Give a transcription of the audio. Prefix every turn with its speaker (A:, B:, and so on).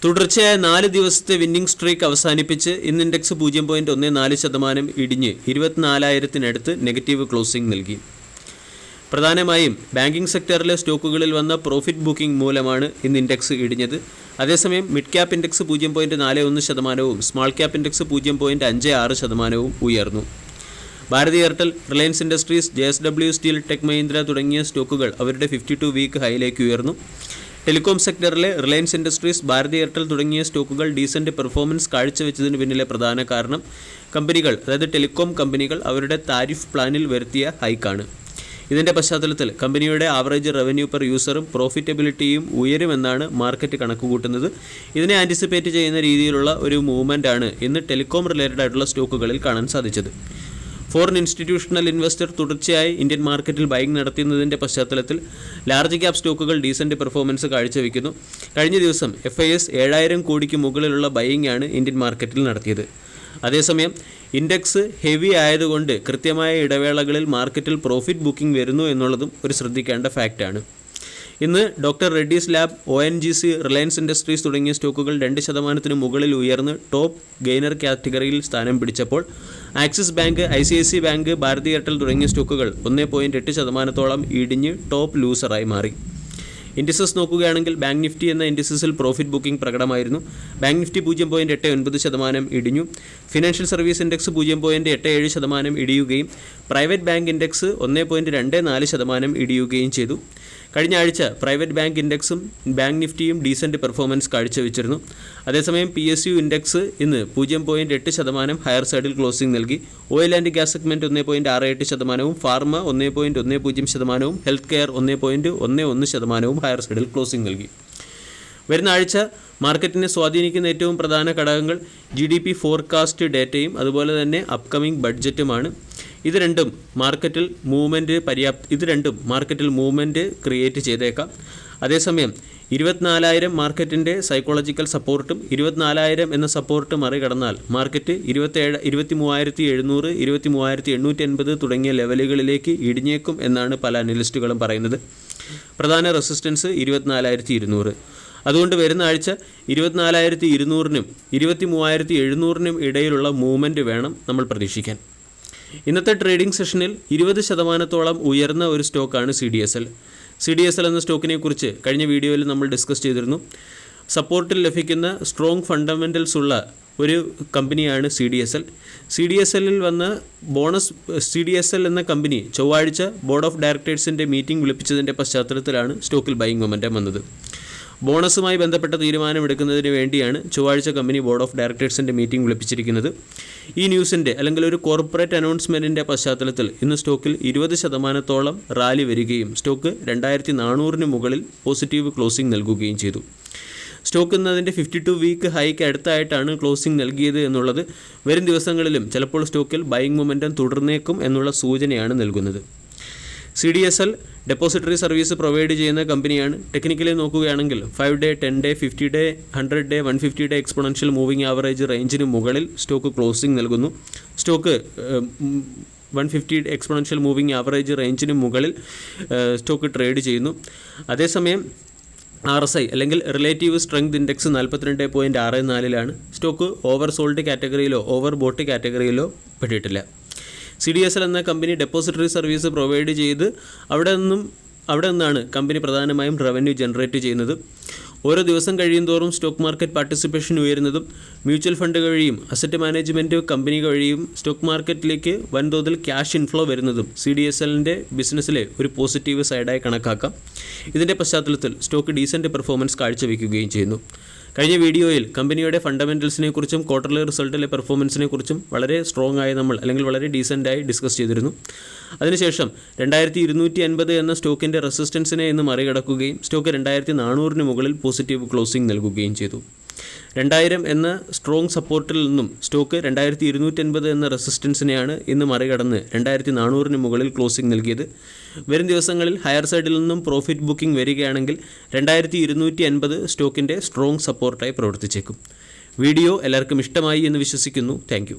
A: തുടർച്ചയായ 4 ദിവസത്തെ winning streak അവസാനിപ്പിച്ച് ഇന്ന് ഇൻഡെക്സ് 0.14% ഇടിഞ്ഞ് 24,000-നടുത്ത് നെഗറ്റീവ് ക്ലോസിംഗ് നൽകി. പ്രധാനമായും ബാങ്കിംഗ് സെക്ടറിലെ സ്റ്റോക്കുകളിൽ വന്ന പ്രോഫിറ്റ് ബുക്കിംഗ് മൂലമാണ് ഇന്ന് ഇൻഡെക്സ് ഇടിഞ്ഞത്. അതേസമയം mid cap index 0.41%, small cap index 0.56% ഉയർന്നു. Bharti Airtel, Reliance Industries, JSW Steel, Tech Mahindra തുടങ്ങിയ സ്റ്റോക്കുകൾ അവരുടെ 52 വീക്ക് ഹൈയിലേക്ക് ഉയർന്നു. ടെലികോം സെക്ടറിലെ റിലയൻസ് ഇൻഡസ്ട്രീസ്, ഭാരതി എയർടെൽ തുടങ്ങിയ സ്റ്റോക്കുകൾ ഡീസൻറ്റ് പെർഫോമൻസ് കാഴ്ചവെച്ചതിന് പിന്നിലെ പ്രധാന കാരണം കമ്പനികൾ, അതായത് ടെലികോം കമ്പനികൾ അവരുടെ താരിഫ് പ്ലാനിൽ വരുത്തിയ ഹൈക്കാണ്. ഇതിൻ്റെ പശ്ചാത്തലത്തിൽ കമ്പനിയുടെ ആവറേജ് റവന്യൂ പെർ യൂസറും പ്രോഫിറ്റബിലിറ്റിയും ഉയരുമെന്നാണ് മാർക്കറ്റ് കണക്കുകൂട്ടുന്നത്. ഇതിനെ ആൻറ്റിസിപ്പേറ്റ് ചെയ്യുന്ന രീതിയിലുള്ള ഒരു മൂവ്മെൻറ്റാണ് ഇന്ന് ടെലികോം റിലേറ്റഡ് ആയിട്ടുള്ള സ്റ്റോക്കുകളിൽ കാണാൻ സാധിച്ചത്. ഫോറിൻ ഇൻസ്റ്റിറ്റ്യൂഷണൽ ഇൻവെസ്റ്റർ തുടർച്ചയായി ഇന്ത്യൻ മാർക്കറ്റിൽ ബൈങ് നടത്തുന്നതിൻ്റെ പശ്ചാത്തലത്തിൽ ലാർജ് ക്യാപ് സ്റ്റോക്കുകൾ ഡീസൻറ്റ് പെർഫോമൻസ് കാഴ്ചവെക്കുന്നു. കഴിഞ്ഞ ദിവസം FIS 7,000 കോടിക്ക് മുകളിലുള്ള ബൈയിങ് ആണ് ഇന്ത്യൻ മാർക്കറ്റിൽ നടത്തിയത്. അതേസമയം ഇൻഡെക്സ് ഹെവി ആയതുകൊണ്ട് കൃത്യമായ ഇടവേളകളിൽ മാർക്കറ്റിൽ പ്രോഫിറ്റ് ബുക്കിംഗ് വരുന്നു എന്നുള്ളതും ഒരു ശ്രദ്ധിക്കേണ്ട ഫാക്റ്റാണ്. ഇന്ന് doctor Reddy's lab, ONGC, Reliance industries തുടങ്ങിയ സ്റ്റോക്കുകൾ 2% മുകളിൽ ഉയർന്ന് ടോപ്പ് ഗെയിനർ കാറ്റഗറിയിൽ സ്ഥാനം പിടിച്ചപ്പോൾ Axis Bank, ICICI Bank, Bharti Airtel തുടങ്ങിയ സ്റ്റോക്കുകൾ 1.8% ഇടിഞ്ഞ് ടോപ്പ് ലൂസറായി മാറി. ഇൻഡിസസ് നോക്കുകയാണെങ്കിൽ ബാങ്ക് നിഫ്റ്റി എന്ന ഇൻഡിസസിൽ പ്രോഫിറ്റ് ബുക്കിംഗ് പ്രകടമായിരുന്നു. ബാങ്ക് നിഫ്റ്റി 0.89% ഇടിഞ്ഞു. ഫിനാൻഷ്യൽ സർവീസ് ഇൻഡെക്സ് 0.87% ഇടിയുകയും പ്രൈവറ്റ് ബാങ്ക് ഇൻഡെക്സ് 1.24% ഇടിയുകയും ചെയ്തു. കഴിഞ്ഞ ആഴ്ച പ്രൈവറ്റ് ബാങ്ക് ഇൻഡെക്സും ബാങ്ക് നിഫ്റ്റിയും ഡീസൻറ്റ് പെർഫോമൻസ് കാഴ്ചവെച്ചിരുന്നു. അതേസമയം PSU ഇൻഡെക്സ് ഇന്ന് 0.8% ഹയർ സൈഡിൽ ക്ലോസിംഗ് നൽകി. Oil and gas segment 1.68%, pharma 1.10%, health care 1.11% higher സൈഡിൽ ക്ലോസിംഗ് നൽകി. വരുന്ന ആഴ്ച മാർക്കറ്റിനെ സ്വാധീനിക്കുന്ന ഏറ്റവും പ്രധാന ഘടകങ്ങൾ GDP ഫോർകാസ്റ്റ് ഡേറ്റയും അതുപോലെ തന്നെ അപ്കമിംഗ് ബഡ്ജറ്റുമാണ്. ഇത് രണ്ടും മാർക്കറ്റിൽ മൂവ്മെൻറ്റ് ക്രിയേറ്റ് ചെയ്തേക്കാം. അതേസമയം 24,000 മാർക്കറ്റിൻ്റെ സൈക്കോളജിക്കൽ സപ്പോർട്ടും 24,000 എന്ന സപ്പോർട്ട് മറികടന്നാൽ മാർക്കറ്റ് 23,700, 23,880 തുടങ്ങിയ ലെവലുകളിലേക്ക് ഇടിഞ്ഞേക്കും എന്നാണ് പല അനലിസ്റ്റുകളും പറയുന്നത്. പ്രധാന റെസിസ്റ്റൻസ് 24,200. അതുകൊണ്ട് വരുന്ന ആഴ്ച 24,200-നും 23,700-നും ഇടയിലുള്ള മൂവ്മെൻറ്റ് വേണം നമ്മൾ പ്രതീക്ഷിക്കാൻ. ഇന്നത്തെ ട്രേഡിംഗ് സെഷനിൽ 20%-ഓളം ഉയർന്ന ഒരു സ്റ്റോക്കാണ് CDSL എന്ന സ്റ്റോക്കിനെ കുറിച്ച് കഴിഞ്ഞ വീഡിയോയിൽ നമ്മൾ ഡിസ്കസ് ചെയ്തിരുന്നു. സപ്പോർട്ടിൽ ലഭിക്കുന്ന സ്ട്രോങ് ഫണ്ടമെൻ്റൽസ് ഉള്ള ഒരു കമ്പനിയാണ് CDSL-ൽ വന്ന CDSL എന്ന കമ്പനി ചൊവ്വാഴ്ച ബോർഡ് ഓഫ് ഡയറക്ടേഴ്സിൻ്റെ മീറ്റിംഗ് വിളിപ്പിച്ചതിൻ്റെ പശ്ചാത്തലത്തിലാണ് സ്റ്റോക്കിൽ ബൈയിങ് മൊമെൻ്റം വന്നത്. ബോണസുമായി ബന്ധപ്പെട്ട തീരുമാനമെടുക്കുന്നതിന് വേണ്ടിയാണ് ചൊവ്വാഴ്ച കമ്പനി ബോർഡ് ഓഫ് ഡയറക്ടേഴ്സിൻ്റെ മീറ്റിംഗ് വിളിപ്പിച്ചിരിക്കുന്നത്. ഈ ന്യൂസിൻ്റെ അല്ലെങ്കിൽ ഒരു കോർപ്പറേറ്റ് അനൗൺസ്മെൻറ്റിൻ്റെ പശ്ചാത്തലത്തിൽ ഇന്ന് സ്റ്റോക്കിൽ 20%-ഓളം റാലി വരികയും സ്റ്റോക്ക് 2,400-ന് മുകളിൽ പോസിറ്റീവ് ക്ലോസിംഗ് നൽകുകയും ചെയ്തു. സ്റ്റോക്ക് ഇന്നതിൻ്റെ 52 വീക്ക് ഹൈക്ക് അടുത്തായിട്ടാണ് ക്ലോസിംഗ് നൽകിയത് എന്നുള്ളത് വരും ദിവസങ്ങളിലും ചിലപ്പോൾ സ്റ്റോക്കിൽ ബൈയിങ് മൊമെൻ്റം തുടർന്നേക്കും എന്നുള്ള സൂചനയാണ് നൽകുന്നത്. CDSL ഡെപ്പോസിറ്ററി സർവീസ് പ്രൊവൈഡ് ചെയ്യുന്ന കമ്പനിയാണ്. ടെക്നിക്കലി നോക്കുകയാണെങ്കിൽ 5 day, 10 day, 50 day, 100 day, 150 day exponential moving average റേഞ്ചിന് മുകളിൽ സ്റ്റോക്ക് ക്ലോസിംഗ് നൽകുന്നു. സ്റ്റോക്ക് 150 എക്സ്പോണൻഷ്യൽ മൂവിംഗ് ആവറേജ് റേഞ്ചിന് മുകളിൽ സ്റ്റോക്ക് ട്രേഡ് ചെയ്യുന്നു. അതേസമയം RSI അല്ലെങ്കിൽ റിലേറ്റീവ് സ്ട്രെങ്ത് ഇൻഡെക്സ് 42.64-ലാണ്. സ്റ്റോക്ക് ഓവർ സോൾഡ് കാറ്റഗറിയിലോ ഓവർ ബോട്ട് കാറ്റഗറിയിലോ പെട്ടിട്ടില്ല. CDSL എന്ന കമ്പനി ഡെപ്പോസിറ്ററി സർവീസ് പ്രൊവൈഡ് ചെയ്ത് അവിടെ നിന്നാണ് കമ്പനി പ്രധാനമായും റവന്യൂ ജനറേറ്റ് ചെയ്യുന്നത്. ഓരോ ദിവസം കഴിയുന്തോറും സ്റ്റോക്ക് മാർക്കറ്റ് പാർട്ടിസിപ്പേഷൻ ഉയരുന്നതും മ്യൂച്വൽ ഫണ്ട് വഴിയും അസറ്റ് മാനേജ്മെൻറ്റ് കമ്പനി വഴിയും സ്റ്റോക്ക് മാർക്കറ്റിലേക്ക് വൻതോതിൽ ക്യാഷ് ഇൻഫ്ലോ വരുന്നതും CDSLൻ്റെ ബിസിനസ്സിലെ ഒരു പോസിറ്റീവ് സൈഡായി കണക്കാക്കാം. ഇതിൻ്റെ പശ്ചാത്തലത്തിൽ സ്റ്റോക്ക് ഡീസൻറ്റ് പെർഫോമൻസ് കാഴ്ചവെക്കുകയും ചെയ്യുന്നു. കഴിഞ്ഞ വീഡിയോയിൽ കമ്പനിയുടെ ഫണ്ടമെൻ്റൽസിനെ കുറിച്ചും ക്വാർട്ടർലി റിസൾട്ടിലെ പെർഫോമൻസിനെ കുറിച്ചും വളരെ സ്ട്രോങ് ആയി അല്ലെങ്കിൽ വളരെ ഡീസൻ്റായി ഡിസ്കസ് ചെയ്തിരുന്നു. അതിനുശേഷം 2,250 എന്ന സ്റ്റോക്കിൻ്റെ റെസിസ്റ്റൻസിനെ ഇന്ന് മറികടക്കുകയും സ്റ്റോക്ക് 2,400-ന് മുകളിൽ പോസിറ്റീവ് ക്ലോസിംഗ് നൽകുകയും ചെയ്തു. 2,000 എന്ന സ്ട്രോങ് സപ്പോർട്ടിൽ നിന്നും സ്റ്റോക്ക് 2,250 എന്ന റെസിസ്റ്റൻസിനെയാണ് ഇന്ന് മറികടന്ന് 2,400-ന് മുകളിൽ ക്ലോസിംഗ് നൽകിയത്. വരും ദിവസങ്ങളിൽ ഹയർ സൈഡിൽ നിന്നും പ്രോഫിറ്റ് ബുക്കിംഗ് വരികയാണെങ്കിൽ 2,250 സ്റ്റോക്കിൻ്റെ സ്ട്രോങ് സപ്പോർട്ടായി പ്രവർത്തിച്ചേക്കും. വീഡിയോ എല്ലാവർക്കും ഇഷ്ടമായി എന്ന് വിശ്വസിക്കുന്നു. താങ്ക്